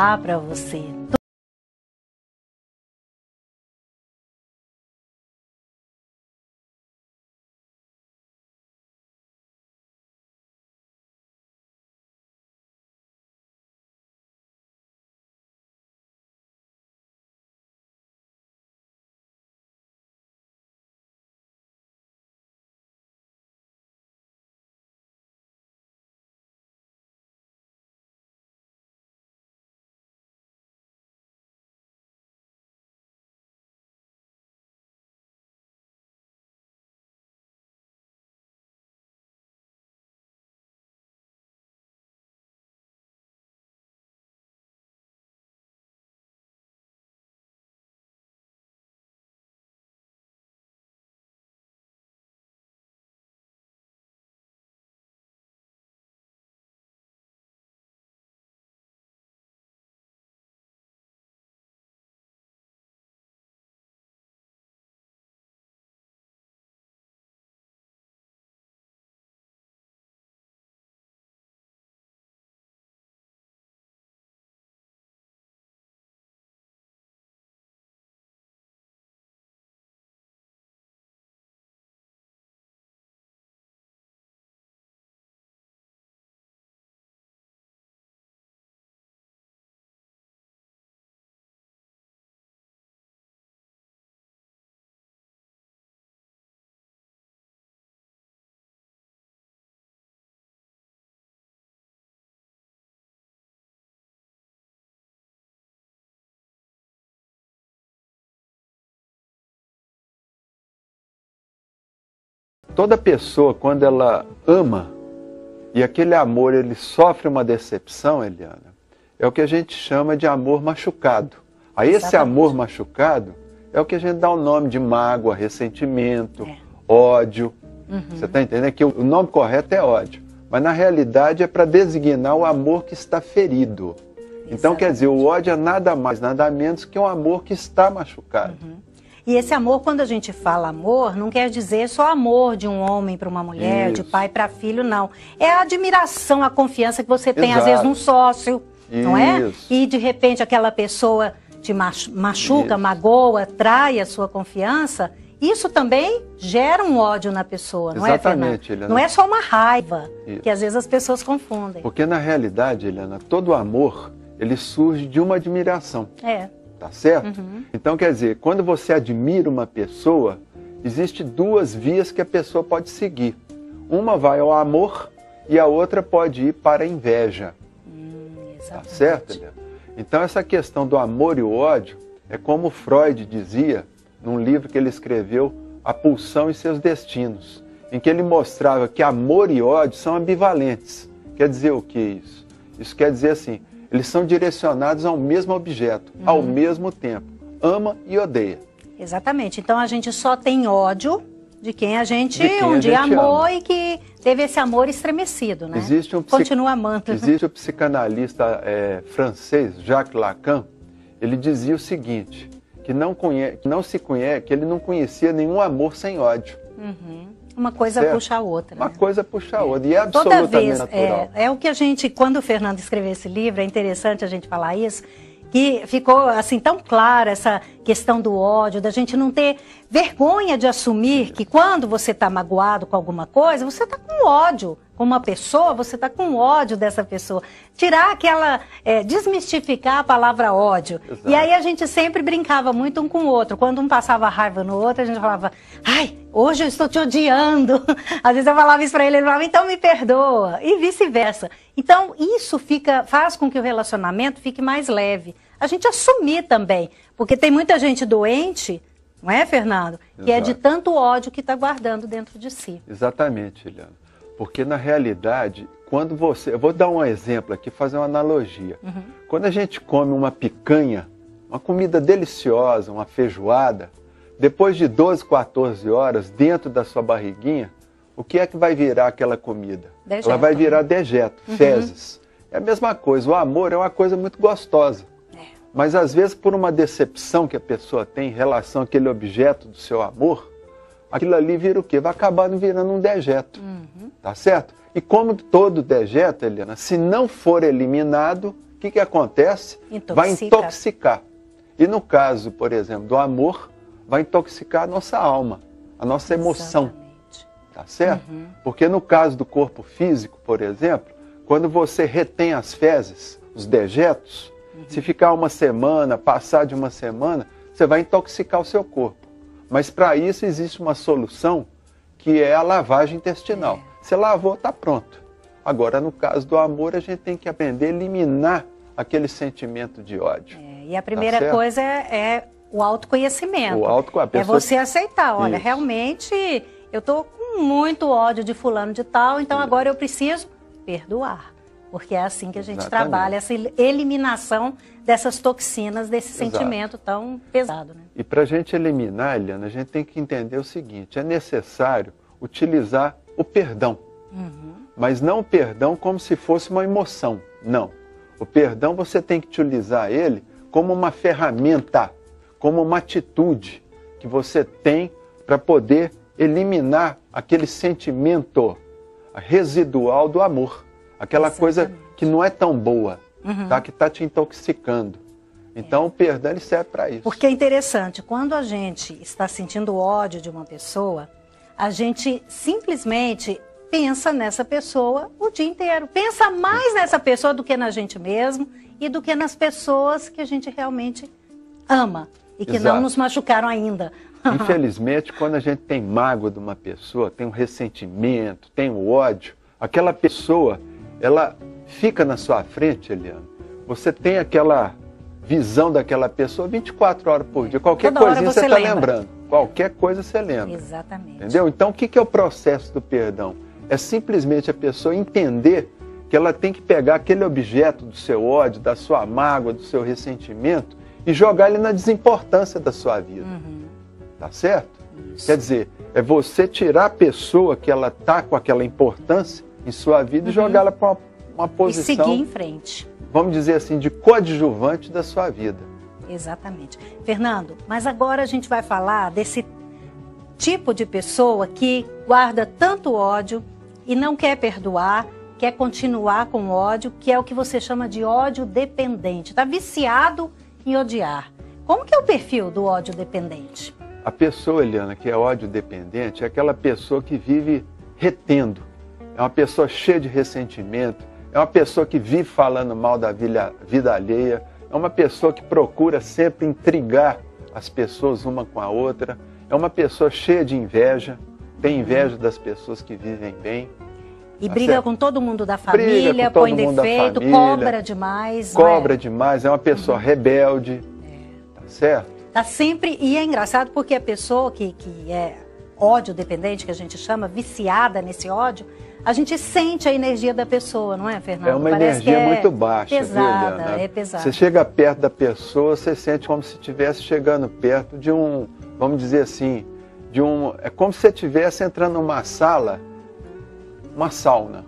falar para você. Toda pessoa, quando ela ama, e aquele amor ele sofre uma decepção, Eliana, é o que a gente chama de amor machucado. Aí esse amor machucado é o que a gente dá o nome de mágoa, ressentimento, ódio. Você está entendendo? Que o nome correto é ódio. Mas na realidade é para designar o amor que está ferido. Então quer dizer, o ódio é nada mais, nada menos que um amor que está machucado. E esse amor, quando a gente fala amor, não quer dizer só amor de um homem para uma mulher, de pai para filho, não. É a admiração, a confiança que você tem, às vezes, num sócio, não é? E, de repente, aquela pessoa te machuca, magoa, trai a sua confiança. Isso também gera um ódio na pessoa, não é, Fernando? Eliana. Não é só uma raiva, que às vezes as pessoas confundem. Porque, na realidade, Eliana, todo amor, ele surge de uma admiração. Tá certo? Então, quer dizer, quando você admira uma pessoa, existe duas vias que a pessoa pode seguir. Uma vai ao amor e a outra pode ir para a inveja. Tá certo, Eliana? Então, essa questão do amor e o ódio é como Freud dizia num livro que ele escreveu, A Pulsão e Seus Destinos, em que ele mostrava que amor e ódio são ambivalentes. Quer dizer o que isso? Isso quer dizer assim, eles são direcionados ao mesmo objeto, ao mesmo tempo. Ama e odeia. Exatamente. Então a gente só tem ódio de quem a gente um dia amou e que teve esse amor estremecido, né? Continua amando. Existe o psicanalista francês, Jacques Lacan, ele dizia o seguinte, que ele não conhecia nenhum amor sem ódio. Uma coisa puxa a outra. Uma coisa puxa a outra, e é absolutamente natural. É o que a gente, quando o Fernando escreveu esse livro, é interessante a gente falar isso, que ficou assim tão clara essa questão do ódio, da gente não ter vergonha de assumir que quando você está magoado com alguma coisa, você está com ódio. Com uma pessoa, você está com ódio dessa pessoa. Tirar aquela, desmistificar a palavra ódio. Exato. E aí a gente sempre brincava muito um com o outro. Quando um passava raiva no outro, a gente falava, ai, hoje eu estou te odiando. Às vezes eu falava isso para ele falava, então me perdoa. E vice-versa. Então isso faz com que o relacionamento fique mais leve. A gente assumir também. Porque tem muita gente doente, não é, Fernando? Que é de tanto ódio que está guardando dentro de si. Exatamente, Eliana. Porque, na realidade, quando você... Eu vou dar um exemplo aqui, fazer uma analogia. Quando a gente come uma picanha, uma comida deliciosa, uma feijoada, depois de 12, 14 horas, dentro da sua barriguinha, o que é que vai virar aquela comida? Dejeto. Ela vai virar dejeto, fezes. É a mesma coisa, o amor é uma coisa muito gostosa. Mas, às vezes, por uma decepção que a pessoa tem em relação àquele objeto do seu amor, aquilo ali vira o quê? Vai acabar virando um dejeto, tá certo? E como todo dejeto, Eliana, se não for eliminado, que acontece? Vai intoxicar. E no caso, por exemplo, do amor, vai intoxicar a nossa alma, a nossa emoção. Tá certo? Porque no caso do corpo físico, por exemplo, quando você retém as fezes, os dejetos, se ficar uma semana, passar de uma semana, você vai intoxicar o seu corpo. Mas para isso existe uma solução, que é a lavagem intestinal. Você lavou, está pronto. Agora, no caso do amor, a gente tem que aprender a eliminar aquele sentimento de ódio. E a primeira coisa é o autoconhecimento. É você aceitar, olha, realmente eu estou com muito ódio de fulano de tal, então agora eu preciso perdoar. Porque é assim que a gente trabalha, essa eliminação dessas toxinas, desse sentimento tão pesado. Né? E para a gente eliminar, Eliana, a gente tem que entender o seguinte, é necessário utilizar o perdão. Mas não o perdão como se fosse uma emoção, não. O perdão você tem que utilizar ele como uma ferramenta, como uma atitude que você tem para poder eliminar aquele sentimento residual do amor. Aquela coisa que não é tão boa, tá? Que está te intoxicando. Então o perdão ele serve para isso. Porque é interessante, quando a gente está sentindo ódio de uma pessoa, a gente simplesmente pensa nessa pessoa o dia inteiro. Pensa mais nessa pessoa do que na gente mesmo e do que nas pessoas que a gente realmente ama e que não nos machucaram ainda. Infelizmente, quando a gente tem mágoa de uma pessoa, tem um ressentimento, tem um ódio, aquela pessoa, ela fica na sua frente, Eliana. Você tem aquela visão daquela pessoa 24 horas por dia. Qualquer coisinha você está lembrando. Qualquer coisa você lembra. Exatamente. Entendeu? Então, o que é o processo do perdão? É simplesmente a pessoa entender que ela tem que pegar aquele objeto do seu ódio, da sua mágoa, do seu ressentimento e jogar ele na desimportância da sua vida. Tá certo? Isso. Quer dizer, é você tirar a pessoa que ela está com aquela importância em sua vida e jogá-la para uma posição... E seguir em frente. Vamos dizer assim, de coadjuvante da sua vida. Exatamente. Fernando, mas agora a gente vai falar desse tipo de pessoa que guarda tanto ódio e não quer perdoar, quer continuar com ódio, que é o que você chama de ódio dependente. Está viciado em odiar. Como que é o perfil do ódio dependente? A pessoa, Eliana, que é ódio dependente, é aquela pessoa que vive retendo. É uma pessoa cheia de ressentimento, é uma pessoa que vive falando mal da vida alheia, é uma pessoa que procura sempre intrigar as pessoas uma com a outra, é uma pessoa cheia de inveja, tem inveja das pessoas que vivem bem. E briga com todo mundo da família, põe defeito, cobra demais. Cobra demais, é uma pessoa rebelde, tá certo? Tá sempre, e é engraçado porque a pessoa que é ódio dependente, que a gente chama, viciada nesse ódio, a gente sente a energia da pessoa, não é, Fernando? É uma energia muito baixa, pesada, viu, Eliana? É pesada. Você chega perto da pessoa, você sente como se estivesse chegando perto de um, vamos dizer assim, é como se você estivesse entrando numa sala, uma sauna.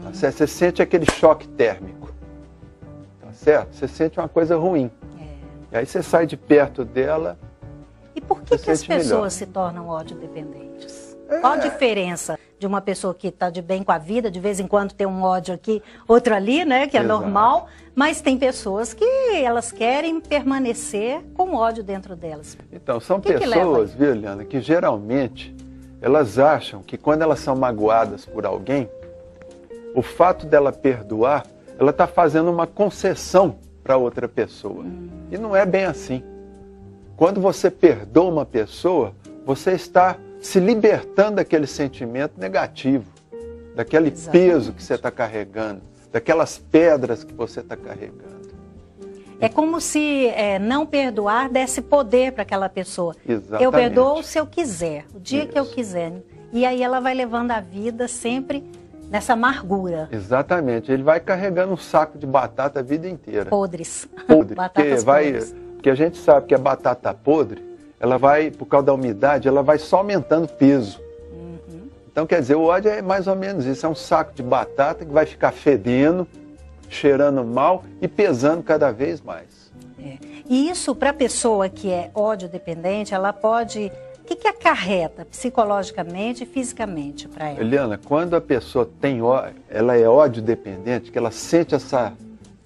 Tá certo? Você sente aquele choque térmico, tá certo? Você sente uma coisa ruim. E aí você sai de perto dela. E por que as pessoas se tornam ódio dependentes? Qual a diferença de uma pessoa que está de bem com a vida, de vez em quando tem um ódio aqui, outro ali, né, que é normal, mas tem pessoas que elas querem permanecer com ódio dentro delas. Então, são pessoas, viu, Eliana, que geralmente elas acham que quando elas são magoadas por alguém, o fato dela perdoar, ela está fazendo uma concessão para outra pessoa. E não é bem assim. Quando você perdoa uma pessoa, você está se libertando daquele sentimento negativo, daquele peso que você está carregando, daquelas pedras que você está carregando. É como se não perdoar desse poder para aquela pessoa. Exatamente. Eu perdoo se eu quiser, o dia que eu quiser. E aí ela vai levando a vida sempre nessa amargura. Exatamente. Ele vai carregando um saco de batata a vida inteira. Podres. Batatas podres. Porque a gente sabe que a batata podre, ela vai, por causa da umidade, ela vai só aumentando peso. Então, quer dizer, o ódio é mais ou menos isso. É um saco de batata que vai ficar fedendo, cheirando mal e pesando cada vez mais. E isso, para a pessoa que é ódio dependente, ela pode... O que acarreta psicologicamente e fisicamente para ela? Eliana, quando a pessoa ela é ódio dependente, que ela sente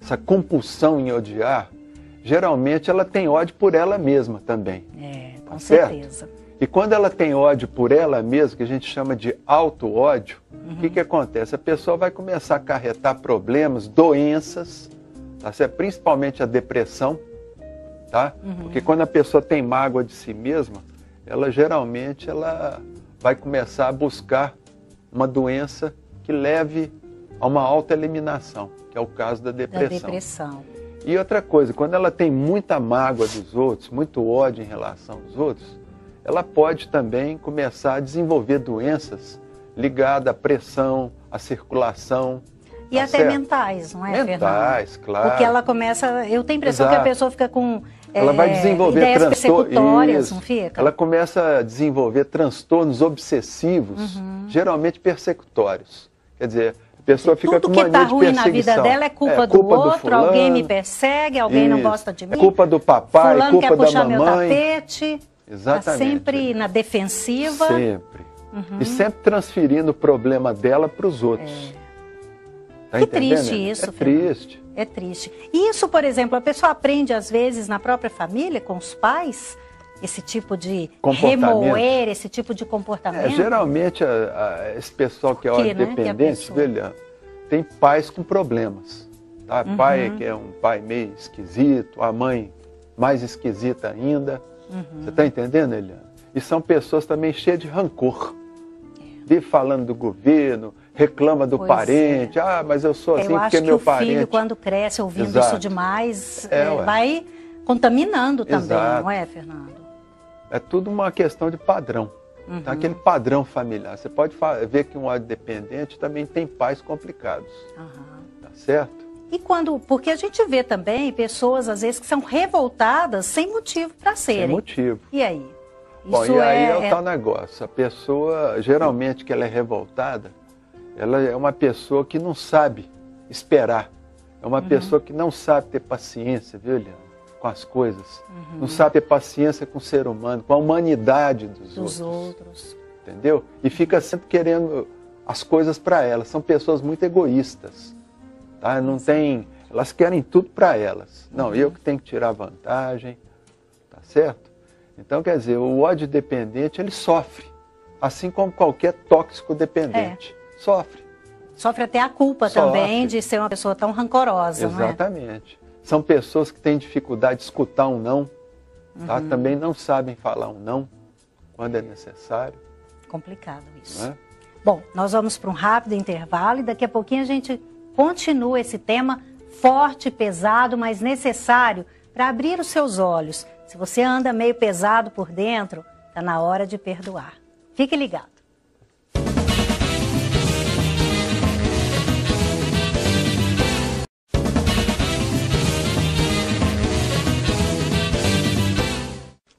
essa compulsão em odiar, geralmente ela tem ódio por ela mesma também. Com certeza. E quando ela tem ódio por ela mesma, que a gente chama de auto-ódio, o que acontece? A pessoa vai começar a acarretar problemas, doenças, tá certo? Principalmente a depressão, tá? Porque quando a pessoa tem mágoa de si mesma, ela geralmente vai começar a buscar uma doença que leve a uma autoeliminação, que é o caso da depressão. E outra coisa, quando ela tem muita mágoa dos outros, muito ódio em relação aos outros, ela pode também começar a desenvolver doenças ligadas à pressão, à circulação. E tá até certo? Mentais, não é, Fernando? Mentais, claro. Porque ela começa, eu tenho a impressão que a pessoa fica com ela vai desenvolver ideias persecutórias, não fica? Ela começa a desenvolver transtornos obsessivos, geralmente persecutórios. Quer dizer, a pessoa fica com mania de perseguição. Tudo que está ruim na vida dela é culpa do outro, alguém me persegue, alguém não gosta de mim. É culpa do papai, fulano culpa quer da puxar mamãe. meu tapete. Exatamente. Está sempre na defensiva. Sempre. E sempre transferindo o problema dela para os outros. Tá que entendendo? Triste isso, É triste. É triste. E isso, por exemplo, a pessoa aprende às vezes na própria família, com os pais, esse tipo de remoer, esse tipo de comportamento? Geralmente, esse pessoal que é ódio dependente, tem pais com problemas. Tá? Pai que é um pai meio esquisito, a mãe mais esquisita ainda. Você está entendendo, Eliana? E são pessoas também cheias de rancor. Vive falando do governo, reclama do parente. Mas eu sou assim porque meu parente... o filho, quando cresce ouvindo isso demais, vai contaminando também, não é, Fernando? É tudo uma questão de padrão. Tá? Aquele padrão familiar. Você pode ver que um ódio dependente também tem pais complicados. Tá certo? E porque a gente vê também pessoas, às vezes, que são revoltadas sem motivo para serem. Sem motivo. E aí? Bom, e aí é o tal negócio. A pessoa, geralmente, que ela é revoltada, ela é uma pessoa que não sabe esperar. É uma pessoa que não sabe ter paciência, viu, Eliana? Com as coisas. Não sabe ter paciência com o ser humano, com a humanidade dos outros. Entendeu? E fica sempre querendo as coisas para elas. São pessoas muito egoístas. Tá? Não tem, elas querem tudo para elas. Não, eu que tenho que tirar vantagem, tá certo? Então, quer dizer, o ódio dependente, ele sofre, assim como qualquer tóxico dependente. Sofre. Sofre até a culpa também de ser uma pessoa tão rancorosa, Exatamente. Não é? São pessoas que têm dificuldade de escutar um não, tá? Também não sabem falar um não quando é necessário. Complicado isso. Não é? Bom, nós vamos para um rápido intervalo e daqui a pouquinho a gente continua esse tema forte, pesado, mas necessário para abrir os seus olhos. Se você anda meio pesado por dentro, está na hora de perdoar. Fique ligado.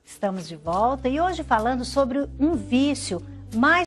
Estamos de volta e hoje falando sobre um vício mais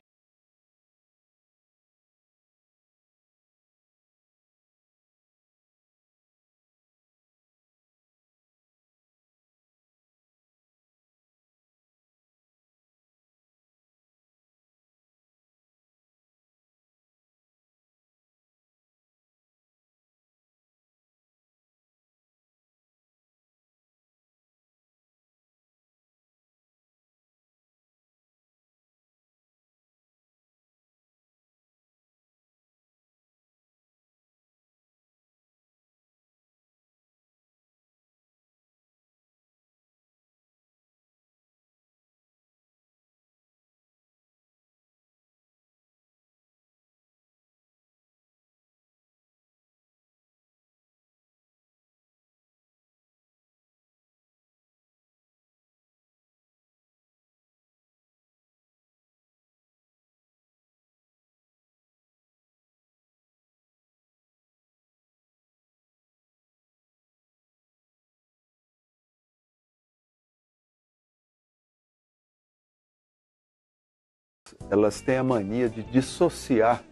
elas têm a mania de dissociar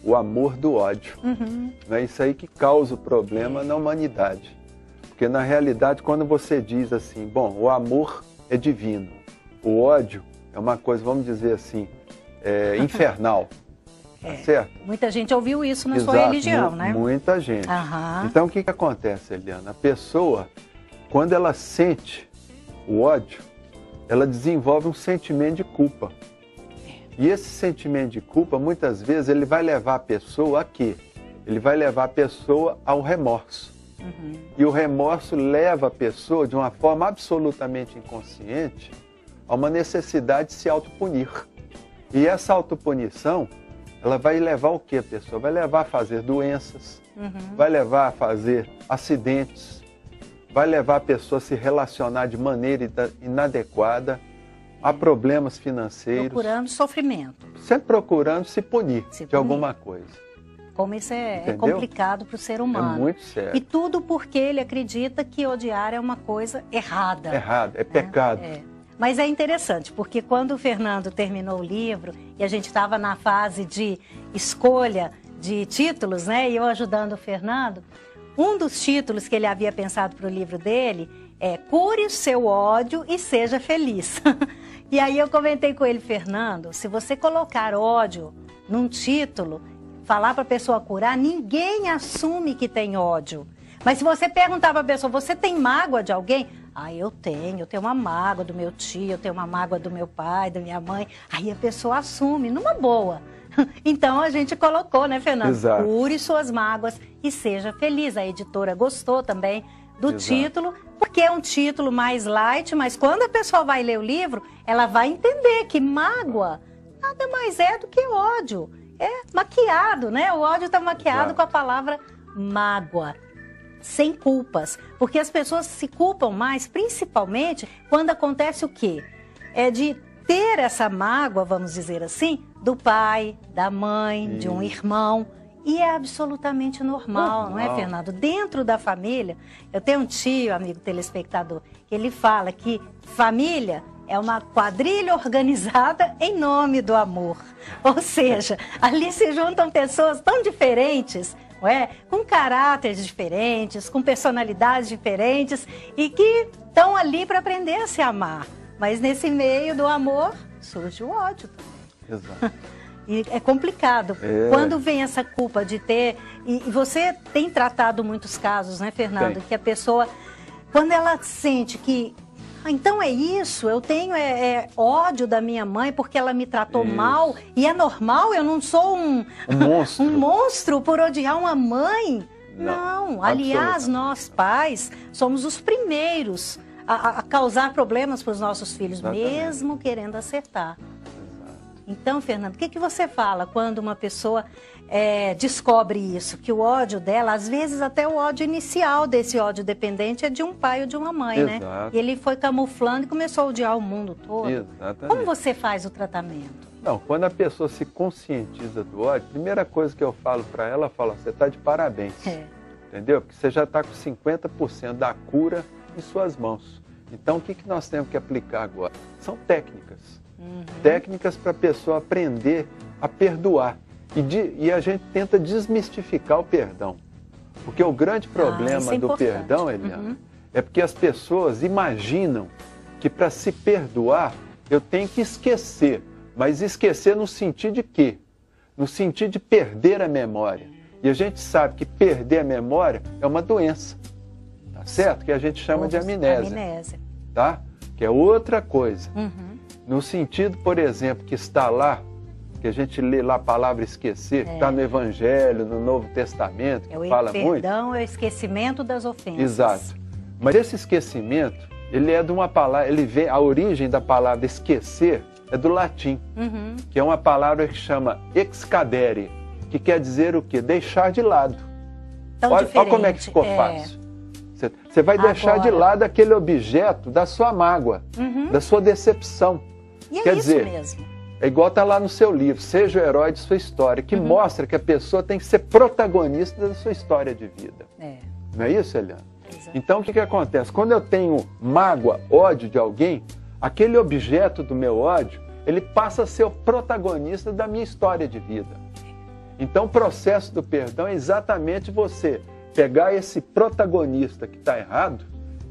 o amor do ódio. É isso aí que causa o problema na humanidade. Porque, na realidade, quando você diz assim, bom, o amor é divino, o ódio é uma coisa, vamos dizer assim, infernal. tá certo? Muita gente ouviu isso na sua religião, né? Muita gente. Então, o que acontece, Eliana? A pessoa, quando ela sente o ódio, ela desenvolve um sentimento de culpa. E esse sentimento de culpa, muitas vezes, ele vai levar a pessoa a quê? Ele vai levar a pessoa ao remorso. E o remorso leva a pessoa, de uma forma absolutamente inconsciente, a uma necessidade de se autopunir. E essa autopunição, ela vai levar o quê, pessoa? Vai levar a fazer doenças, vai levar a fazer acidentes, vai levar a pessoa a se relacionar de maneira inadequada, a problemas financeiros. Procurando sofrimento. Sempre procurando se punir de alguma coisa. Como isso é complicado para o ser humano. É muito sério. E tudo porque ele acredita que odiar é uma coisa errada. Errado, é pecado. Mas é interessante, porque quando o Fernando terminou o livro, e a gente estava na fase de escolha de títulos, né? E eu ajudando o Fernando, um dos títulos que ele havia pensado para o livro dele é Cure o seu ódio e seja feliz. E aí eu comentei com ele, Fernando, se você colocar ódio num título, falar para a pessoa curar, ninguém assume que tem ódio. Mas se você perguntar para a pessoa, você tem mágoa de alguém? Ah, eu tenho uma mágoa do meu tio, eu tenho uma mágoa do meu pai, da minha mãe. Aí a pessoa assume, numa boa. Então a gente colocou, né, Fernando? Exato. Cure suas mágoas e seja feliz. A editora gostou também do título, porque é um título mais light, mas quando a pessoa vai ler o livro, ela vai entender que mágoa nada mais é do que ódio. É maquiado, né? O ódio está maquiado com a palavra mágoa, sem culpas. Porque as pessoas se culpam mais, principalmente quando acontece o quê? É de ter essa mágoa, vamos dizer assim, do pai, da mãe, de um irmão. E é absolutamente normal, não é, Fernando? Dentro da família, eu tenho um tio, amigo telespectador, que ele fala que família é uma quadrilha organizada em nome do amor. Ou seja, ali se juntam pessoas tão diferentes, não é? Com caráteres diferentes, com personalidades diferentes e que estão ali para aprender a se amar. Mas nesse meio do amor surge o ódio. Exato. E é complicado. Quando vem essa culpa de ter... E você tem tratado muitos casos, né, Fernando? Que a pessoa, quando ela sente que... então é isso, eu tenho ódio da minha mãe porque ela me tratou mal e é normal, eu não sou um monstro. Um monstro por odiar uma mãe. Não, aliás, nós pais somos os primeiros a causar problemas para os nossos filhos, mesmo querendo acertar. Então, Fernando, o que você fala quando uma pessoa descobre isso? Que o ódio dela, às vezes até o ódio inicial desse ódio dependente é de um pai ou de uma mãe, né? E ele foi camuflando e começou a odiar o mundo todo. Exatamente. Como você faz o tratamento? Não, quando a pessoa se conscientiza do ódio, a primeira coisa que eu falo para ela, eu falo, você está de parabéns. Entendeu? Porque você já está com 50% da cura em suas mãos. Então, o que nós temos que aplicar agora? São técnicas. Técnicas para a pessoa aprender a perdoar. E a gente tenta desmistificar o perdão. Porque o grande problema do perdão, Eliana, é porque as pessoas imaginam que para se perdoar eu tenho que esquecer. Mas esquecer no sentido de quê? No sentido de perder a memória. E a gente sabe que perder a memória é uma doença. Tá certo? Que a gente chama de amnésia. Tá? Que é outra coisa. No sentido, por exemplo, que está lá, que a gente lê lá a palavra esquecer, que está no Evangelho, no Novo Testamento, que fala muito. O perdão é o esquecimento das ofensas. Exato. Mas esse esquecimento, ele é de uma palavra, a origem da palavra esquecer é do latim, que é uma palavra que chama excadere, que quer dizer o quê? Deixar de lado. Olha como é que ficou fácil. Você vai deixar de lado aquele objeto da sua mágoa, da sua decepção. E quer isso dizer, mesmo. É igual está lá no seu livro, Seja o Herói de Sua História, que mostra que a pessoa tem que ser protagonista da sua história de vida. Não é isso, Eliana? Exato. Então, o que acontece? Quando eu tenho mágoa, ódio de alguém, aquele objeto do meu ódio, ele passa a ser o protagonista da minha história de vida. Então, o processo do perdão é exatamente você pegar esse protagonista que está errado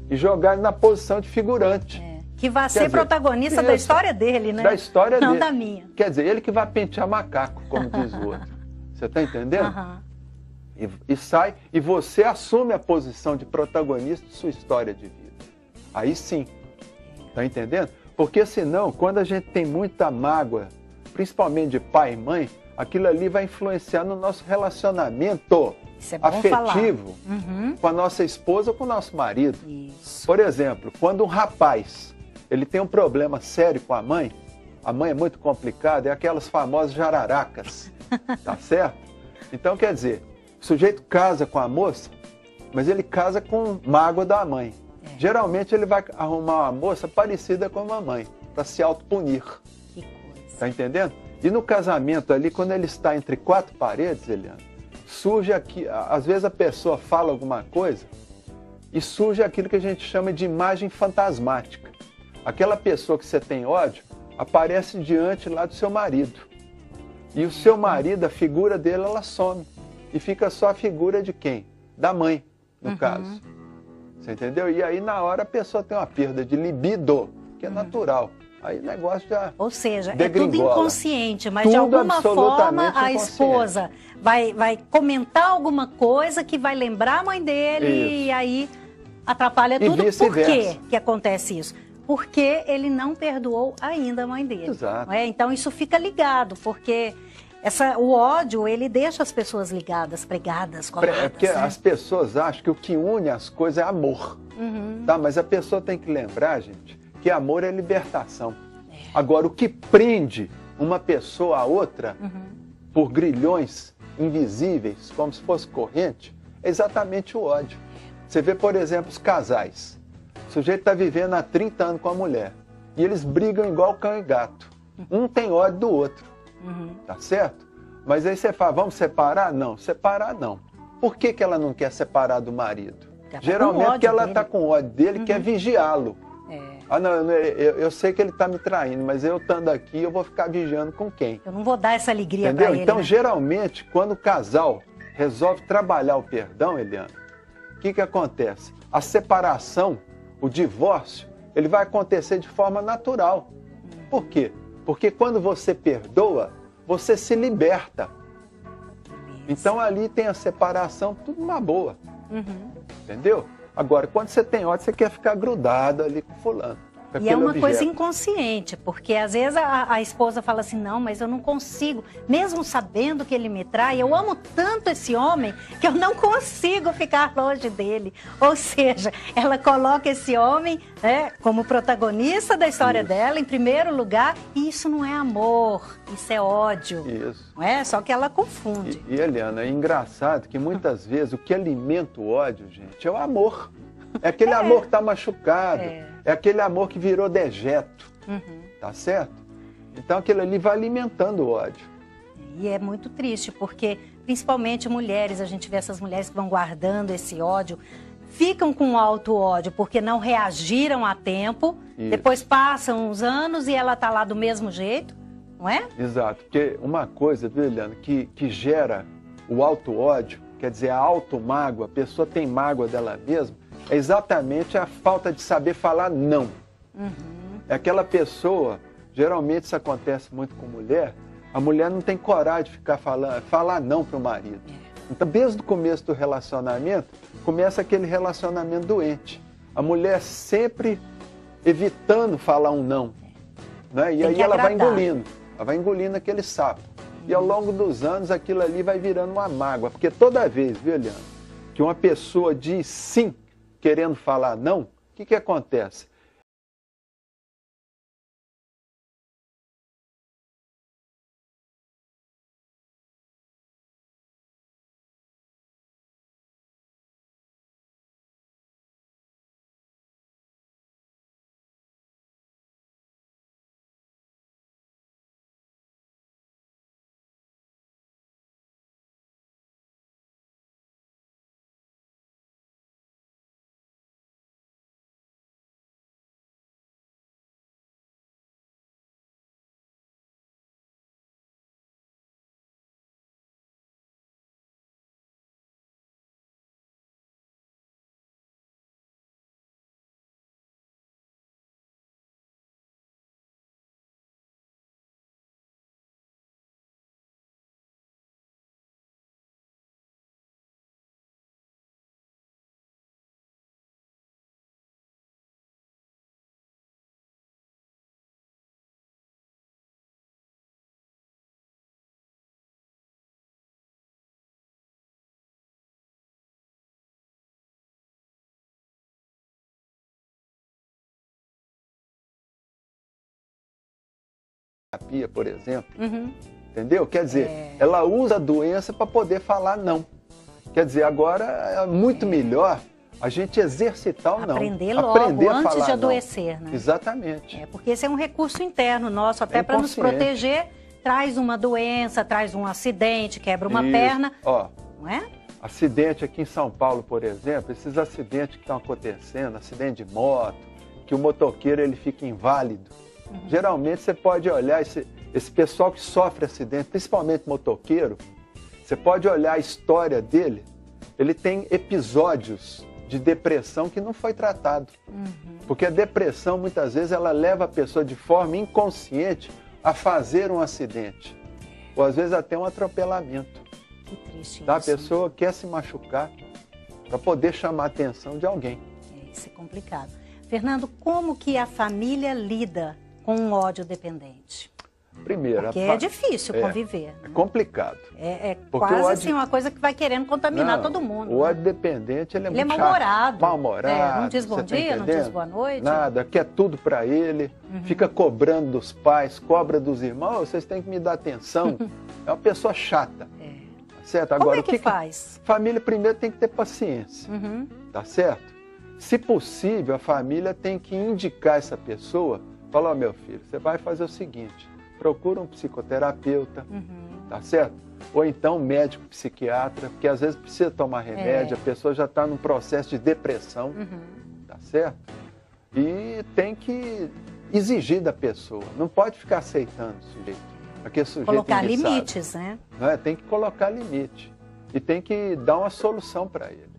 e jogar ele na posição de figurante. que vai ser protagonista da história dele, né? Da história dele. Não da minha. Quer dizer, ele que vai pentear macaco, como diz o outro. Você está entendendo? E sai, e você assume a posição de protagonista de sua história de vida. Aí sim. Está entendendo? Porque senão, quando a gente tem muita mágoa, principalmente de pai e mãe, aquilo ali vai influenciar no nosso relacionamento afetivo com a nossa esposa ou com o nosso marido. Isso. Por exemplo, quando um rapaz ele tem um problema sério com a mãe é muito complicada, é aquelas famosas jararacas, tá certo? Então, quer dizer, o sujeito casa com a moça, mas ele casa com mágoa da mãe. Geralmente ele vai arrumar uma moça parecida com a mamãe, para se autopunir. Que coisa. Tá entendendo? E no casamento ali, quando ele está entre quatro paredes, Eliana, surge aqui, às vezes a pessoa fala alguma coisa e surge aquilo que a gente chama de imagem fantasmática. Aquela pessoa que você tem ódio aparece diante lá do seu marido. E o seu marido, a figura dele, ela some. E fica só a figura de quem? Da mãe, no caso. Você entendeu? E aí, na hora, a pessoa tem uma perda de libido, que é natural. Aí o negócio já Ou seja, é tudo inconsciente, mas de alguma forma a esposa vai comentar alguma coisa que vai lembrar a mãe dele e aí atrapalha tudo. Por quê que acontece isso? Porque ele não perdoou ainda a mãe dele. Exato. Não é? Então isso fica ligado, porque o ódio, ele deixa as pessoas ligadas, pregadas, coladas. É porque as pessoas acham que o que une as coisas é amor. Tá? Mas a pessoa tem que lembrar, gente, que amor é libertação. Agora, o que prende uma pessoa a outra por grilhões invisíveis, como se fosse corrente, é exatamente o ódio. Você vê, por exemplo, os casais. O sujeito está vivendo há 30 anos com a mulher e eles brigam igual cão e gato. Um tem ódio do outro. Tá certo? Mas aí você fala, vamos separar? Não, separar não. Por que ela não quer separar do marido? Geralmente porque ela está com ódio dele e quer vigiá-lo. Ah, não, eu sei que ele está me traindo, mas eu estando aqui, eu vou ficar vigiando com quem? Eu não vou dar essa alegria para ele. Então, né? Geralmente, quando o casal resolve trabalhar o perdão, Eliana, o que acontece? A separação, o divórcio, ele vai acontecer de forma natural. Por quê? Porque quando você perdoa, você se liberta. Então ali tem a separação, tudo uma boa. Entendeu? Agora, quando você tem ódio, você quer ficar grudado ali com fulano. E é uma coisa inconsciente, porque às vezes a esposa fala assim, não, mas eu não consigo, mesmo sabendo que ele me trai, eu amo tanto esse homem que eu não consigo ficar longe dele. Ou seja, ela coloca esse homem, né, como protagonista da história dela, em primeiro lugar, e isso não é amor, isso é ódio. Isso. Não é? Só que ela confunde. E Eliana, é engraçado que muitas vezes o que alimenta o ódio, gente, é o amor. É aquele amor que está machucado. É aquele amor que virou dejeto. Tá certo? Então aquilo ali vai alimentando o ódio. E é muito triste, porque principalmente mulheres, a gente vê essas mulheres que vão guardando esse ódio, ficam com alto ódio porque não reagiram a tempo, depois passam uns anos e ela está lá do mesmo jeito, não é? Exato, porque uma coisa, viu, Eliana, que gera o alto ódio, quer dizer, a auto-mágoa, a pessoa tem mágoa dela mesma, é exatamente a falta de saber falar não. É aquela pessoa, geralmente isso acontece muito com mulher, a mulher não tem coragem de ficar falar não para o marido. Então, desde o começo do relacionamento, começa aquele relacionamento doente. A mulher sempre evitando falar um não. Né? E aí ela vai engolindo aquele sapo. E ao longo dos anos, aquilo ali vai virando uma mágoa. Porque toda vez, viu, Eliana, que uma pessoa diz sim, querendo falar não, o que acontece? terapia, por exemplo. Entendeu? Quer dizer, ela usa a doença para poder falar não. Quer dizer, agora é muito melhor a gente exercitar o não. Aprender logo, antes de adoecer, né? Exatamente. Porque esse é um recurso interno nosso, até para nos proteger. Traz uma doença, traz um acidente, quebra uma perna. Ó, não é? Acidente aqui em São Paulo, por exemplo, esses acidentes que estão acontecendo, acidente de moto, que o motoqueiro ele fica inválido. Geralmente você pode olhar esse pessoal que sofre acidente, principalmente motoqueiro, você pode olhar a história dele, ele tem episódios de depressão que não foi tratado. Porque a depressão, muitas vezes, ela leva a pessoa de forma inconsciente a fazer um acidente. Ou às vezes até um atropelamento. Que triste tá? isso. A pessoa quer se machucar para poder chamar a atenção de alguém. Isso é complicado. Fernando, como que a família lida com um ódio dependente? Primeiro, porque é difícil conviver. É complicado. É quase ódio... assim uma coisa que vai querendo contaminar todo mundo. O ódio dependente, ele é muito mal-humorado. Mal-humorado. Não diz bom dia, não diz boa noite. Nada, quer tudo para ele, fica cobrando dos pais, cobra dos irmãos, vocês têm que me dar atenção. É uma pessoa chata. Tá certo? Agora, como é que faz? Família primeiro tem que ter paciência. Tá certo? Se possível, a família tem que indicar essa pessoa, falar, meu filho, você vai fazer o seguinte, procura um psicoterapeuta, tá certo? Ou então um médico psiquiatra, porque às vezes precisa tomar remédio, a pessoa já está num processo de depressão, tá certo? E tem que exigir da pessoa, não pode ficar aceitando o sujeito. Aquele sujeito colocar limites, né? Não é? Tem que colocar limite e tem que dar uma solução para ele,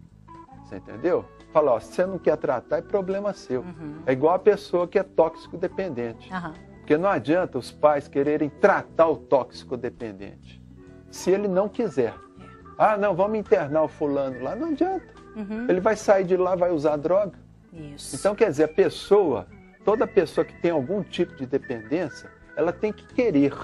você entendeu? Fala, ó, se você não quer tratar, é problema seu. É igual a pessoa que é tóxico dependente. Porque não adianta os pais quererem tratar o tóxico dependente. Se ele não quiser. Ah, não, vamos internar o fulano lá. Não adianta. Ele vai sair de lá, vai usar droga. Isso. Então, quer dizer, a pessoa, toda pessoa que tem algum tipo de dependência, ela tem que querer.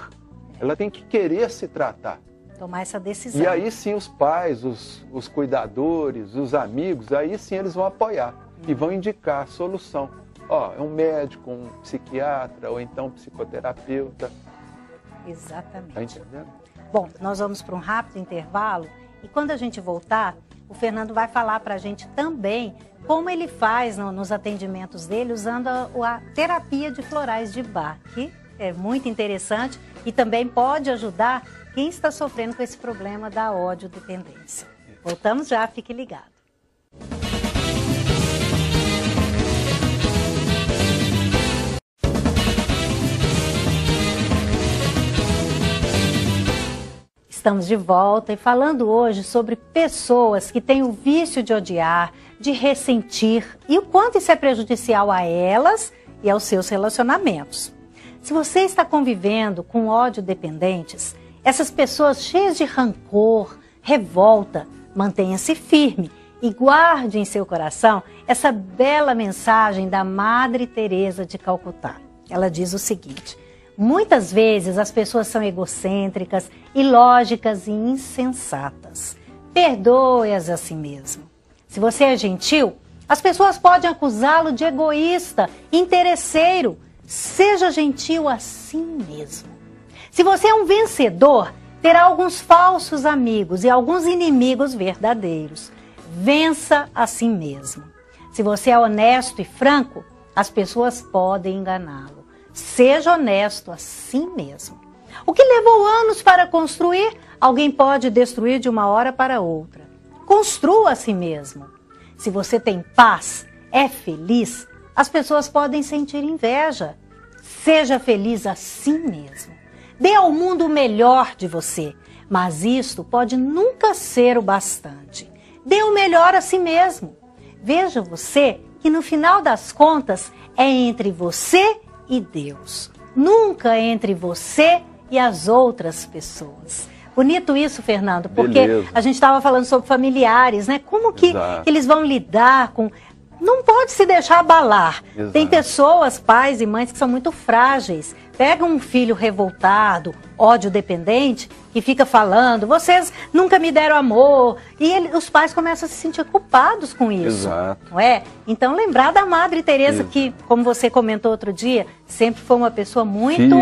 Ela tem que querer se tratar. Tomar essa decisão. E aí sim os pais, os cuidadores, os amigos, aí sim eles vão apoiar e vão indicar a solução. Ó, é um médico, um psiquiatra ou então um psicoterapeuta. Exatamente. Tá entendendo? Bom, nós vamos para um rápido intervalo e quando a gente voltar, o Fernando vai falar para a gente também como ele faz nos atendimentos dele usando a terapia de florais de Bach, que é muito interessante e também pode ajudar quem está sofrendo com esse problema da ódio-dependência. Voltamos já, fique ligado. Estamos de volta e falando hoje sobre pessoas que têm o vício de odiar, de ressentir e o quanto isso é prejudicial a elas e aos seus relacionamentos. Se você está convivendo com ódio dependentes, essas pessoas cheias de rancor, revolta, mantenha-se firme e guarde em seu coração essa bela mensagem da Madre Teresa de Calcutá. Ela diz o seguinte: muitas vezes as pessoas são egocêntricas, ilógicas e insensatas. Perdoe-as a si mesmo. Se você é gentil, as pessoas podem acusá-lo de egoísta, interesseiro. Seja gentil a si mesmo. Se você é um vencedor, terá alguns falsos amigos e alguns inimigos verdadeiros. Vença a si mesmo. Se você é honesto e franco, as pessoas podem enganá-lo. Seja honesto a si mesmo. O que levou anos para construir, alguém pode destruir de uma hora para outra. Construa a si mesmo. Se você tem paz, é feliz, as pessoas podem sentir inveja. Seja feliz a si mesmo. Dê ao mundo o melhor de você, mas isto pode nunca ser o bastante. Dê o melhor a si mesmo. Veja você que no final das contas é entre você e Deus. Nunca entre você e as outras pessoas. Bonito isso, Fernando, porque a gente estava falando sobre familiares, né? Como que eles vão lidar com... Não pode se deixar abalar. Tem pessoas, pais e mães, que são muito frágeis. Pega um filho revoltado, ódio dependente, que fica falando, vocês nunca me deram amor. E os pais começam a se sentir culpados com isso. Não é? Então lembrar da Madre Teresa, que, como você comentou outro dia, sempre foi uma pessoa muito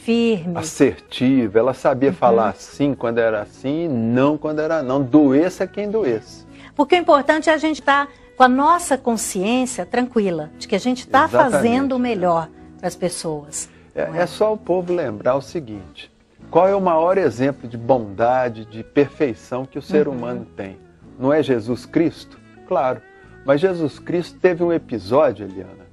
firme, assertiva. Ela sabia falar sim quando era sim e não quando era não. Doesse a quem doesse. Porque o importante é a gente estar com a nossa consciência tranquila, de que a gente está fazendo o melhor para as pessoas. É só o povo lembrar o seguinte: qual é o maior exemplo de bondade, de perfeição que o ser humano tem? Não é Jesus Cristo? Claro. Mas Jesus Cristo teve um episódio, Eliana,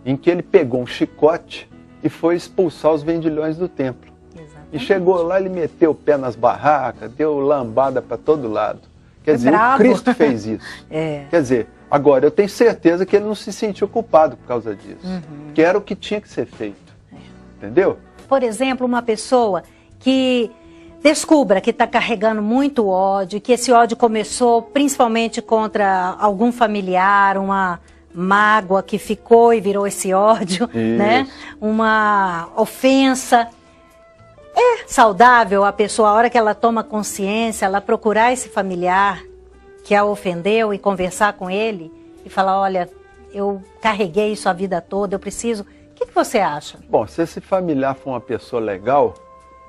em que ele pegou um chicote e foi expulsar os vendilhões do templo. Exatamente. E chegou lá, ele meteu o pé nas barracas, deu lambada para todo lado. Quer dizer, o Cristo fez isso. Quer dizer, agora eu tenho certeza que ele não se sentiu culpado por causa disso. Que era o que tinha que ser feito. Entendeu? Por exemplo, uma pessoa que descubra que está carregando muito ódio, que esse ódio começou principalmente contra algum familiar, uma mágoa que ficou e virou esse ódio, né? Uma ofensa. É saudável a pessoa, a hora que ela toma consciência, ela procurar esse familiar que a ofendeu e conversar com ele e falar, olha, eu carreguei isso a vida toda, eu preciso... O que você acha? Bom, se esse familiar for uma pessoa legal,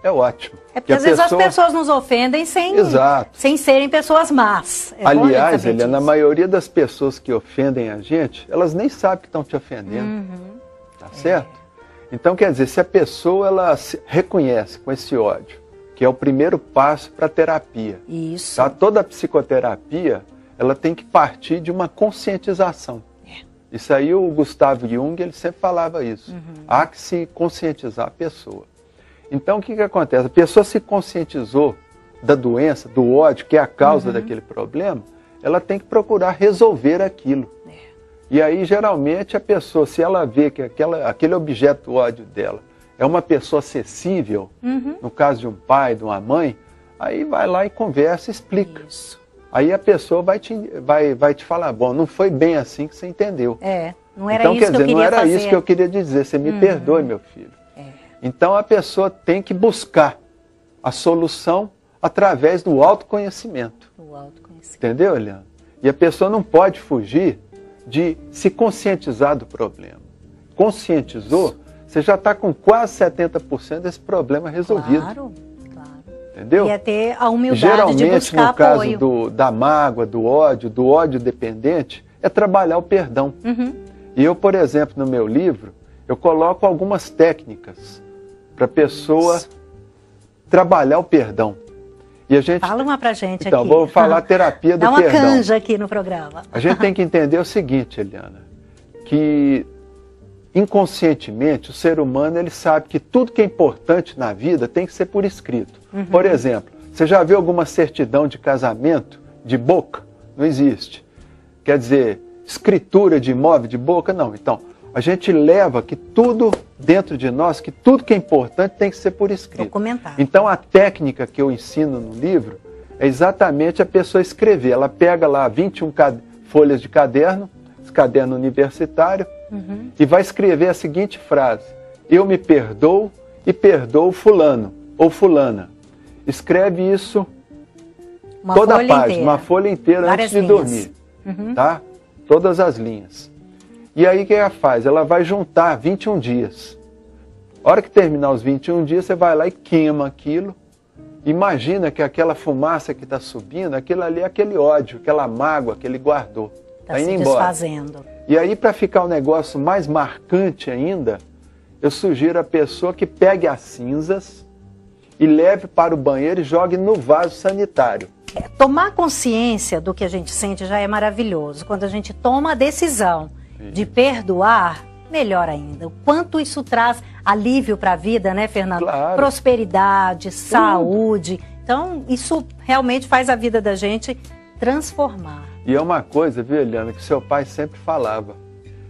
é ótimo. É porque às vezes as pessoas nos ofendem sem serem pessoas más. Aliás, Eliana, a maioria das pessoas que ofendem a gente, elas nem sabem que estão te ofendendo. Tá certo? Então, quer dizer, se a pessoa ela se reconhece com esse ódio, que é o primeiro passo para a terapia. Isso. Tá? Toda a psicoterapia, ela tem que partir de uma conscientização. Isso aí o Gustavo Jung, ele sempre falava isso. Há que se conscientizar a pessoa. Então, o que acontece? A pessoa se conscientizou da doença, do ódio, que é a causa daquele problema, ela tem que procurar resolver aquilo. E aí, geralmente, a pessoa, se ela vê que aquele objeto do ódio dela é uma pessoa acessível, no caso de um pai, de uma mãe, aí vai lá e conversa, explica. Isso. Aí a pessoa vai te falar, bom, não foi bem assim que você entendeu. Não era então, isso que eu queria fazer. Não era isso que eu queria dizer, você me perdoe, meu filho. Então a pessoa tem que buscar a solução através do autoconhecimento. Entendeu, Eliana? E a pessoa não pode fugir de se conscientizar do problema. Conscientizou, você já está com quase 70% desse problema resolvido. Claro. Entendeu? E é ter a humildade de buscar apoio. Geralmente, no caso da mágoa, do ódio dependente, é trabalhar o perdão. E eu, por exemplo, no meu livro, eu coloco algumas técnicas para a pessoa trabalhar o perdão. E a gente... Fala uma pra gente então, aqui. Vou falar a terapia do perdão. Dá uma canja aqui no programa. A gente tem que entender o seguinte, Eliana, que inconscientemente o ser humano ele sabe que tudo que é importante na vida tem que ser por escrito. Por exemplo, você já viu alguma certidão de casamento de boca? Não existe. Quer dizer, escritura de imóvel de boca? Não. Então, a gente leva que tudo dentro de nós, que tudo que é importante tem que ser por escrito. Documentado. Então, a técnica que eu ensino no livro é exatamente a pessoa escrever. Ela pega lá 21 folhas de caderno, esse caderno universitário, e vai escrever a seguinte frase: eu me perdoo e perdoo fulano ou fulana. Escreve isso toda a página, uma folha inteira antes de dormir. Tá? Todas as linhas. E aí o que ela faz? Ela vai juntar 21 dias. A hora que terminar os 21 dias, você vai lá e queima aquilo. Imagina que aquela fumaça que está subindo, aquilo ali é aquele ódio, aquela mágoa que ele guardou. Está se desfazendo. E aí, para ficar um negócio mais marcante ainda, eu sugiro a pessoa que pegue as cinzas e leve para o banheiro e jogue no vaso sanitário. Tomar consciência do que a gente sente já é maravilhoso. Quando a gente toma a decisão de perdoar, melhor ainda. O quanto isso traz alívio para a vida, né, Fernando? Claro. Prosperidade, saúde. Então, isso realmente faz a vida da gente transformar. E é uma coisa, viu, Eliana, que seu pai sempre falava.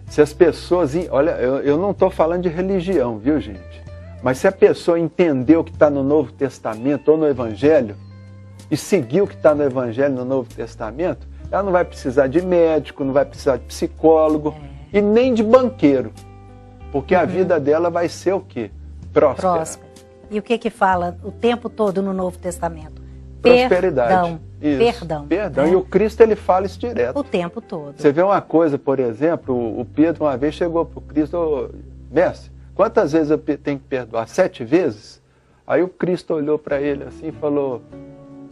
Se as pessoas... Olha, eu não estou falando de religião, viu, gente? Mas se a pessoa entendeu o que está no Novo Testamento ou no Evangelho, e seguiu o que está no Evangelho no Novo Testamento, ela não vai precisar de médico, não vai precisar de psicólogo e nem de banqueiro. Porque a vida dela vai ser o quê? Próspera. E o que fala o tempo todo no Novo Testamento? Prosperidade. Perdão. Isso. Perdão. E o Cristo, ele fala isso direto. O tempo todo. Você vê uma coisa, por exemplo, o Pedro uma vez chegou para o Cristo: mestre, quantas vezes eu tenho que perdoar? 7 vezes? Aí o Cristo olhou para ele assim e falou,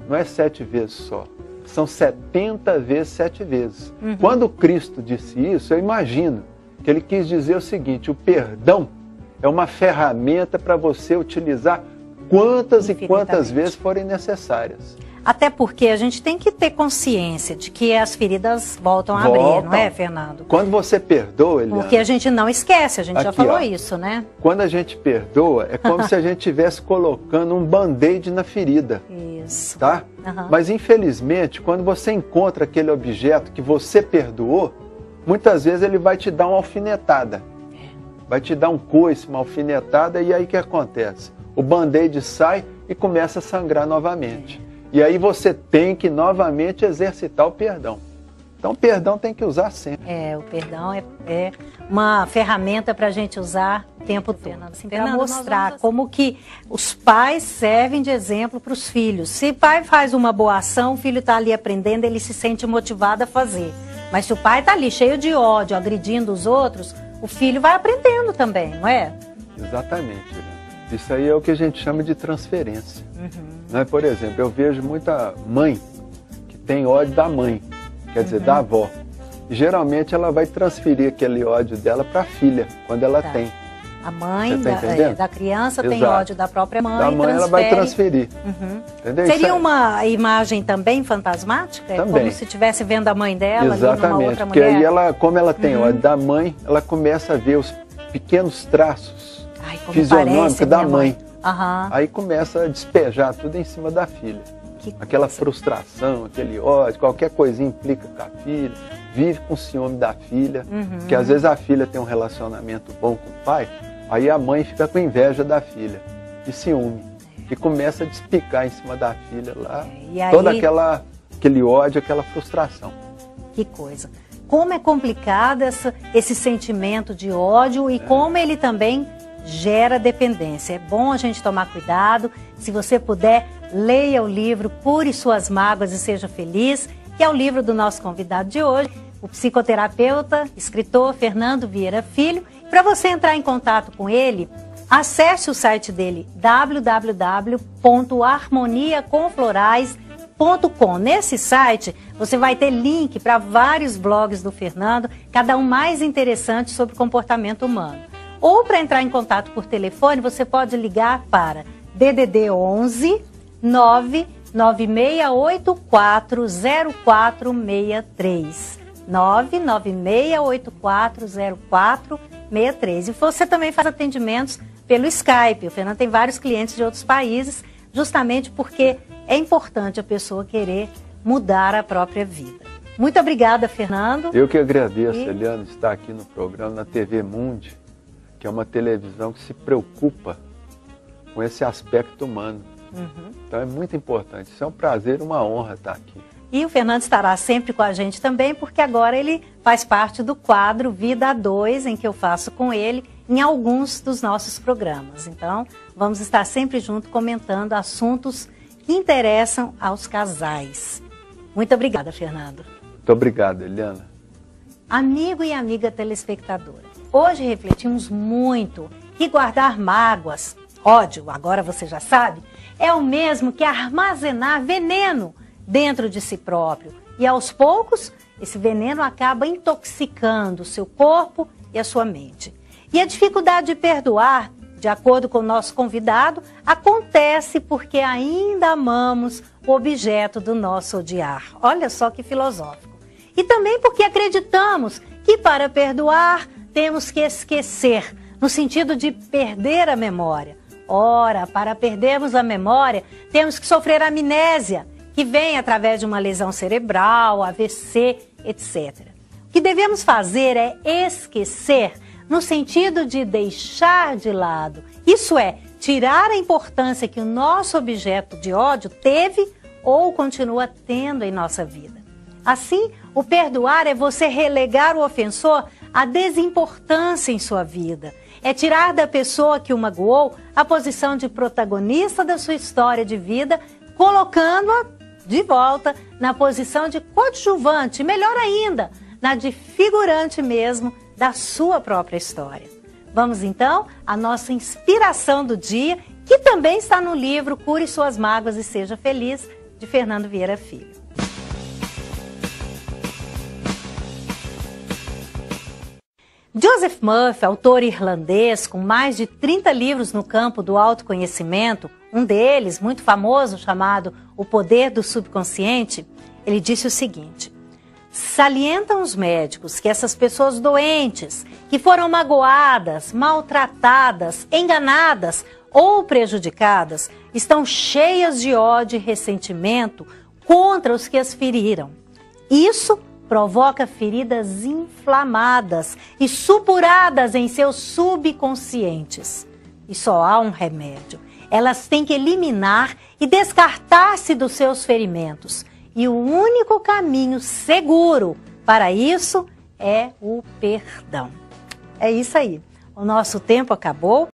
não é 7 vezes só, são 70 vezes 7 vezes. Quando o Cristo disse isso, eu imagino que ele quis dizer o seguinte, o perdão é uma ferramenta para você utilizar quantas e quantas vezes forem necessárias. Até porque a gente tem que ter consciência de que as feridas voltam a abrir, não é, Fernando? Quando você perdoa, Eliana... Porque a gente não esquece, a gente aqui, já falou isso, né? Quando a gente perdoa, é como se a gente estivesse colocando um band-aid na ferida. Isso. Tá? Mas, infelizmente, quando você encontra aquele objeto que você perdoou, muitas vezes ele vai te dar uma alfinetada. Vai te dar um coice, uma alfinetada, e aí o que acontece? O band-aid sai e começa a sangrar novamente. E aí você tem que novamente exercitar o perdão. Então o perdão tem que usar sempre. O perdão é uma ferramenta para a gente usar o tempo todo. Assim, para mostrar como que os pais servem de exemplo para os filhos. Se o pai faz uma boa ação, o filho está ali aprendendo, ele se sente motivado a fazer. Mas se o pai está ali cheio de ódio, agredindo os outros, o filho vai aprendendo também, não é? Exatamente, né? Isso aí é o que a gente chama de transferência. Né? Por exemplo, eu vejo muita mãe que tem ódio da mãe, quer dizer, da avó. E geralmente ela vai transferir aquele ódio dela para a filha, quando ela tem. A mãe da criança tem ódio da própria mãe. Da mãe ela vai transferir. Entendeu? Seria uma imagem também fantasmática? Também. Como se estivesse vendo a mãe dela ali numa outra mulher? Porque aí ela, como ela tem ódio da mãe, ela começa a ver os pequenos traços fisionômicos da mãe. Aí começa a despejar tudo em cima da filha. Aquela frustração, aquele ódio, qualquer coisinha implica com a filha, vive com o ciúme da filha, que às vezes a filha tem um relacionamento bom com o pai, aí a mãe fica com inveja da filha, e ciúme, e começa a despicar em cima da filha lá, todo aquele ódio, aquela frustração. Que coisa. Como é complicado esse sentimento de ódio e como ele também gera dependência. É bom a gente tomar cuidado. Se você puder, leia o livro Cure Suas Mágoas e Seja Feliz, que é o livro do nosso convidado de hoje, o psicoterapeuta, escritor Fernando Vieira Filho. Para você entrar em contato com ele, acesse o site dele, www.harmoniaconflorais.com. Nesse site, você vai ter link para vários blogs do Fernando, cada um mais interessante sobre o comportamento humano. Ou para entrar em contato por telefone, você pode ligar para DDD 11 996840463. 996840463. E você também faz atendimentos pelo Skype. O Fernando tem vários clientes de outros países, justamente porque é importante a pessoa querer mudar a própria vida. Muito obrigada, Fernando. Eu que agradeço, Eliana, estar aqui no programa, na TV Mundi, que é uma televisão que se preocupa com esse aspecto humano. Então é muito importante. Isso é um prazer e uma honra estar aqui. E o Fernando estará sempre com a gente também, porque agora ele faz parte do quadro Vida a Dois, em que eu faço com ele em alguns dos nossos programas. Então, vamos estar sempre junto comentando assuntos que interessam aos casais. Muito obrigada, Fernando. Muito obrigado, Eliana. Amigo e amiga telespectadora, hoje refletimos muito que guardar mágoas, ódio, agora você já sabe, é o mesmo que armazenar veneno dentro de si próprio. E aos poucos, esse veneno acaba intoxicando o seu corpo e a sua mente. E a dificuldade de perdoar, de acordo com o nosso convidado, acontece porque ainda amamos o objeto do nosso odiar. Olha só que filosófico. E também porque acreditamos que para perdoar temos que esquecer, no sentido de perder a memória. Ora, para perdermos a memória, temos que sofrer amnésia, que vem através de uma lesão cerebral, AVC, etc. O que devemos fazer é esquecer, no sentido de deixar de lado. Isso é, tirar a importância que o nosso objeto de ódio teve ou continua tendo em nossa vida. Assim, o perdoar é você relegar o ofensor à desimportância em sua vida. É tirar da pessoa que o magoou a posição de protagonista da sua história de vida, colocando-a de volta na posição de coadjuvante, melhor ainda, na de figurante mesmo da sua própria história. Vamos então à nossa inspiração do dia, que também está no livro Cure Suas Mágoas e Seja Feliz, de Fernando Vieira Filho. Joseph Murphy, autor irlandês com mais de 30 livros no campo do autoconhecimento, um deles, muito famoso, chamado O Poder do Subconsciente, ele disse o seguinte: salientam os médicos que essas pessoas doentes, que foram magoadas, maltratadas, enganadas ou prejudicadas, estão cheias de ódio e ressentimento contra os que as feriram. Isso provoca feridas inflamadas e supuradas em seus subconscientes. E só há um remédio. Elas têm que eliminar e descartar-se dos seus ferimentos. E o único caminho seguro para isso é o perdão. É isso aí. O nosso tempo acabou.